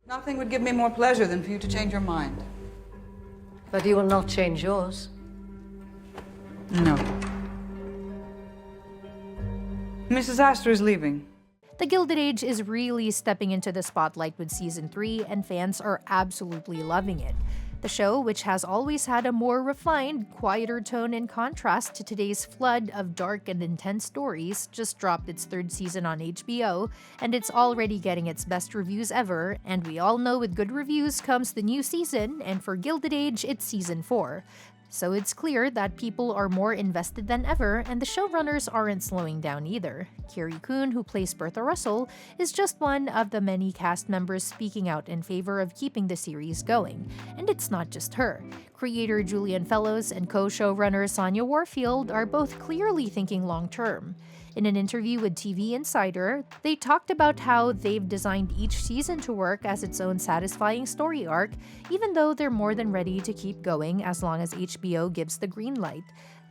Nothing would give me more pleasure than for you to change your mind. But you will not change yours. No. Mrs. Astor is leaving. The Gilded Age is really stepping into the spotlight with Season 3, and fans are absolutely loving it. The show, which has always had a more refined, quieter tone in contrast to today's flood of dark and intense stories, just dropped its third season on HBO, and it's already getting its best reviews ever, and we all know with good reviews comes the new season, and for Gilded Age, it's Season 4. So it's clear that people are more invested than ever, and the showrunners aren't slowing down either. Carrie Coon, who plays Bertha Russell, is just one of the many cast members speaking out in favor of keeping the series going. And it's not just her. Creator Julian Fellowes and co-showrunner Sonia Warfield are both clearly thinking long-term. In an interview with TV Insider, they talked about how they've designed each season to work as its own satisfying story arc, even though they're more than ready to keep going as long as HBO gives the green light.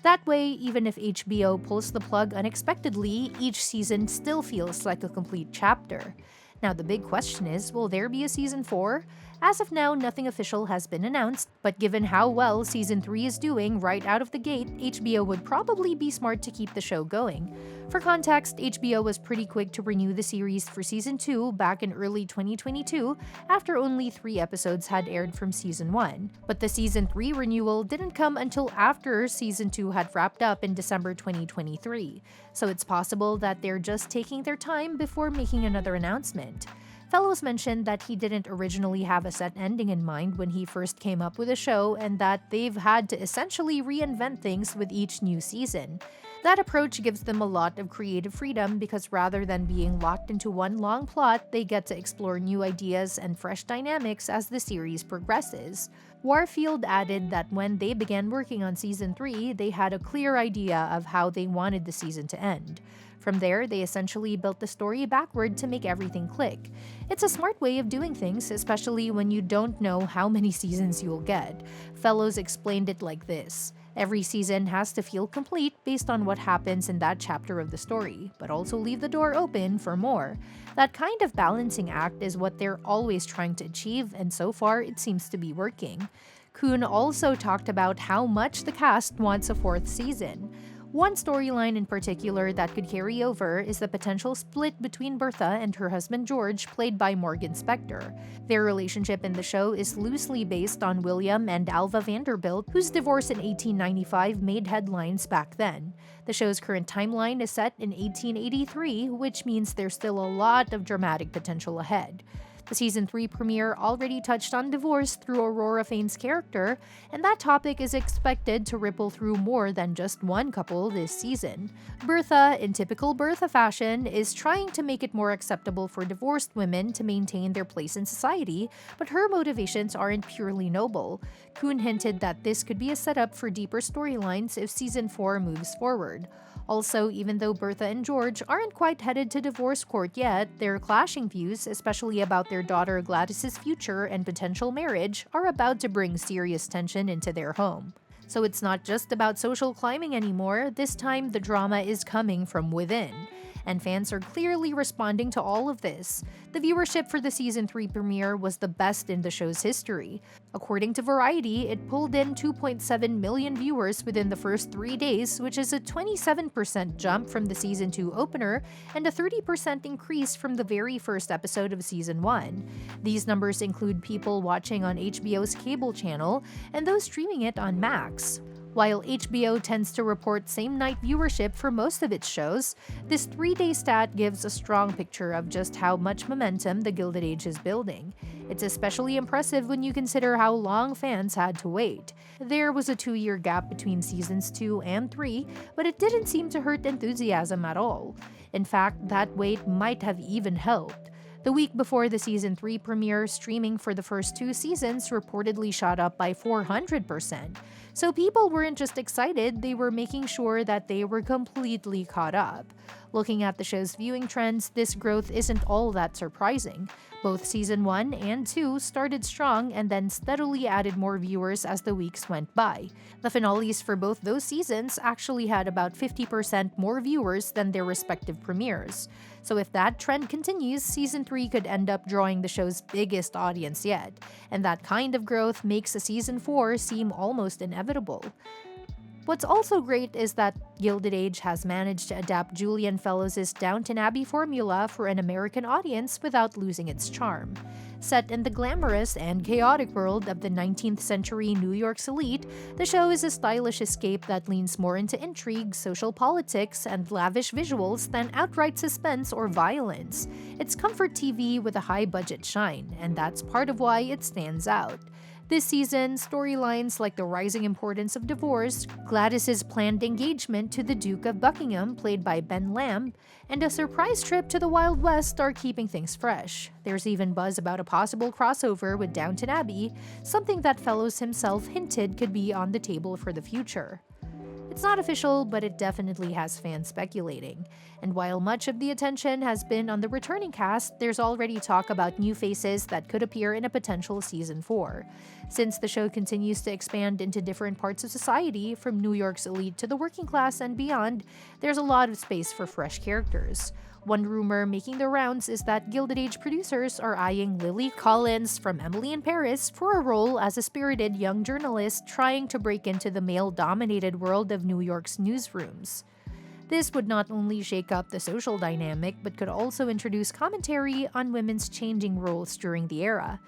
That way, even if HBO pulls the plug unexpectedly, each season still feels like a complete chapter. Now the big question is, will there be a Season 4? As of now, nothing official has been announced, but given how well Season 3 is doing right out of the gate, HBO would probably be smart to keep the show going. For context, HBO was pretty quick to renew the series for Season 2 back in early 2022, after only 3 episodes had aired from Season 1. But the Season 3 renewal didn't come until after Season 2 had wrapped up in December 2023, so it's possible that they're just taking their time before making another announcement. Fellowes mentioned that he didn't originally have a set ending in mind when he first came up with the show, and that they've had to essentially reinvent things with each new season. That approach gives them a lot of creative freedom because rather than being locked into one long plot, they get to explore new ideas and fresh dynamics as the series progresses. Warfield added that when they began working on Season 3, they had a clear idea of how they wanted the season to end. From there, they essentially built the story backward to make everything click. It's a smart way of doing things, especially when you don't know how many seasons you'll get. Fellowes explained it like this: every season has to feel complete based on what happens in that chapter of the story, but also leave the door open for more. That kind of balancing act is what they're always trying to achieve, and so far it seems to be working. Coon also talked about how much the cast wants a 4th season. One storyline in particular that could carry over is the potential split between Bertha and her husband George, played by Morgan Spector. Their relationship in the show is loosely based on William and Alva Vanderbilt, whose divorce in 1895 made headlines back then. The show's current timeline is set in 1883, which means there's still a lot of dramatic potential ahead. The Season 3 premiere already touched on divorce through Aurora Fane's character, and that topic is expected to ripple through more than just one couple this season. Bertha, in typical Bertha fashion, is trying to make it more acceptable for divorced women to maintain their place in society, but her motivations aren't purely noble. Coon hinted that this could be a setup for deeper storylines if Season 4 moves forward. Also, even though Bertha and George aren't quite headed to divorce court yet, their clashing views, especially about their daughter Gladys's future and potential marriage, are about to bring serious tension into their home. So it's not just about social climbing anymore, this time the drama is coming from within. And fans are clearly responding to all of this. The viewership for the Season 3 premiere was the best in the show's history. According to Variety, it pulled in 2.7 million viewers within the first 3 days, which is a 27% jump from the Season 2 opener and a 30% increase from the very first episode of Season 1. These numbers include people watching on HBO's cable channel and those streaming it on Max. While HBO tends to report same-night viewership for most of its shows, this 3-day stat gives a strong picture of just how much momentum the Gilded Age is building. It's especially impressive when you consider how long fans had to wait. There was a 2-year gap between Seasons 2 and 3, but it didn't seem to hurt enthusiasm at all. In fact, that wait might have even helped. The week before the Season 3 premiere, streaming for the first 2 seasons reportedly shot up by 400%. So people weren't just excited, they were making sure that they were completely caught up. Looking at the show's viewing trends, this growth isn't all that surprising. Both Season 1 and 2 started strong and then steadily added more viewers as the weeks went by. The finales for both those seasons actually had about 50% more viewers than their respective premieres. So if that trend continues, season 3 could end up drawing the show's biggest audience yet, and that kind of growth makes a season 4 seem almost inevitable. What's also great is that Gilded Age has managed to adapt Julian Fellowes' Downton Abbey formula for an American audience without losing its charm. Set in the glamorous and chaotic world of the 19th century New York's elite, the show is a stylish escape that leans more into intrigue, social politics, and lavish visuals than outright suspense or violence. It's comfort TV with a high-budget shine, and that's part of why it stands out. This season, storylines like the rising importance of divorce, Gladys's planned engagement to the Duke of Buckingham, played by Ben Lamb, and a surprise trip to the Wild West are keeping things fresh. There's even buzz about a possible crossover with Downton Abbey, something that Fellowes himself hinted could be on the table for the future. It's not official, but it definitely has fans speculating. And while much of the attention has been on the returning cast, there's already talk about new faces that could appear in a potential season 4. Since the show continues to expand into different parts of society, from New York's elite to the working class and beyond, there's a lot of space for fresh characters. One rumor making the rounds is that Gilded Age producers are eyeing Lily Collins from Emily in Paris for a role as a spirited young journalist trying to break into the male-dominated world of New York's newsrooms. This would not only shake up the social dynamic, but could also introduce commentary on women's changing roles during the era.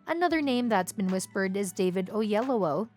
Another name that's been whispered is David Oyelowo,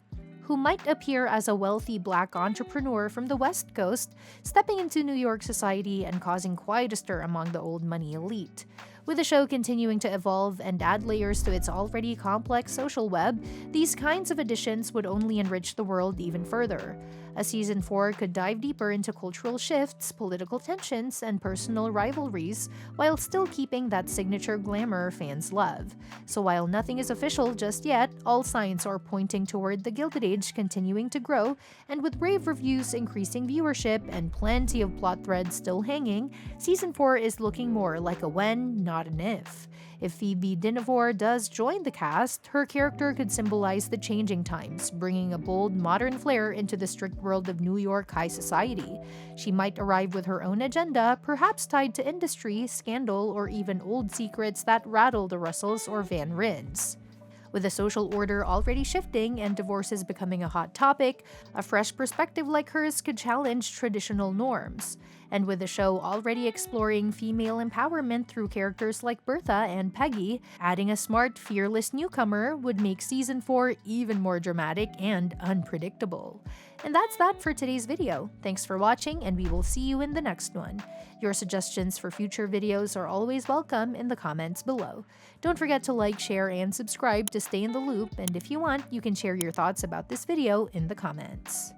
who might appear as a wealthy black entrepreneur from the West Coast, stepping into New York society and causing quite a stir among the old money elite. With the show continuing to evolve and add layers to its already complex social web, these kinds of additions would only enrich the world even further. A season 4 could dive deeper into cultural shifts, political tensions, and personal rivalries, while still keeping that signature glamour fans love. So while nothing is official just yet, all signs are pointing toward the Gilded Age continuing to grow, and with rave reviews increasing viewership and plenty of plot threads still hanging, season 4 is looking more like a when, not an if. If Phoebe Dynevor does join the cast, her character could symbolize the changing times, bringing a bold, modern flair into the strict world of New York high society. She might arrive with her own agenda, perhaps tied to industry, scandal, or even old secrets that rattle the Russells or Van Rins. With the social order already shifting and divorces becoming a hot topic, a fresh perspective like hers could challenge traditional norms. And with the show already exploring female empowerment through characters like Bertha and Peggy, adding a smart, fearless newcomer would make season 4 even more dramatic and unpredictable. And that's that for today's video. Thanks for watching, and we will see you in the next one. Your suggestions for future videos are always welcome in the comments below. Don't forget to like, share, and subscribe to stay in the loop, and if you want, you can share your thoughts about this video in the comments.